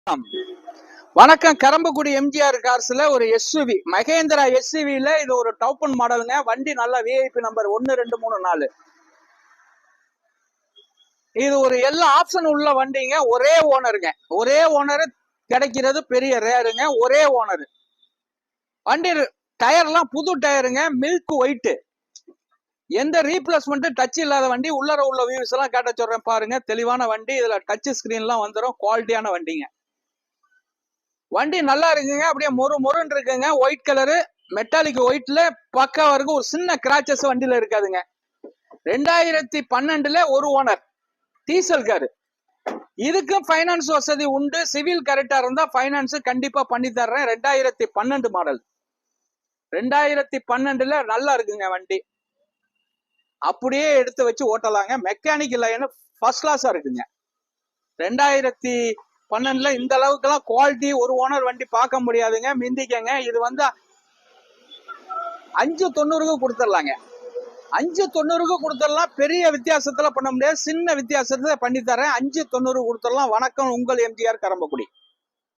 வணக்கம். கரம்பக்குடி எம்ஜிஆர் கார்ஸ்ல ஒரு எஸ்யூவி மகேந்திரா எஸ்யூவில இது ஒரு டவுப்பன் மாடலுங்க. வண்டி நல்ல விஐபி நம்பர் 1 2 3 4. இது ஒரு எல்லா ஆப்ஷன் உள்ள வண்டிங்க. ஒரே ஓனருங்க. ஒரே ஓனர் கிடைக்கிறது பெரிய ரேருங்க. ஒரே ஓனர். வண்டி டயர்லாம் புது டயருங்க. Milk white. எந்த ரீப்ளேஸ்மெண்ட் டச் இல்லாத வண்டி. உள்ளர உள்ள வியூஸ் எல்லாம் கேட்ட சொல்றேன் பாருங்க. தெளிவான வண்டி. இதுல டச் ஸ்கிரீன்லாம் வந்துடும். குவாலிட்டியான வண்டிங்க. வண்டி நல்லா இருக்குங்க. அப்படியே மொறுன்னு இருக்குங்க. ஒயிட் கலரு மெட்டாலிக் ஒயிட்ல பக்காவா இருக்கு. ஒரு சின்ன கிராச்சஸ் வண்டியில இருக்காதுங்க. 2012 ஒரு ஓனர் டீசல் காரு. இதுக்கும் பைனான்ஸ் வசதி உண்டு. சிவில் கரெக்டா இருந்தா பைனான்ஸ் கண்டிப்பா பண்ணி தர்றேன். 2012 மாடல். 2012 நல்லா இருக்குங்க வண்டி. அப்படியே எடுத்து வச்சு ஓட்டலாங்க. மெக்கானிக் லைன் ஃபர்ஸ்ட் கிளாஸா இருக்குங்க. 2012 இந்த அளவுக்கு எல்லாம் குவாலிட்டி ஒரு ஓனர் வண்டி பார்க்க முடியாதுங்க. மிந்திக்கங்க. இது வந்து 590க்கு கொடுத்துடலாங்க. 590க்கு கொடுத்துடலாம். பெரிய வித்தியாசத்துல பண்ண முடியாது. சின்ன வித்தியாசத்துல பண்ணி தரேன். 590 கொடுத்துடலாம். வணக்கம், உங்கள் எம்ஜிஆர் கரம்பக்குடி.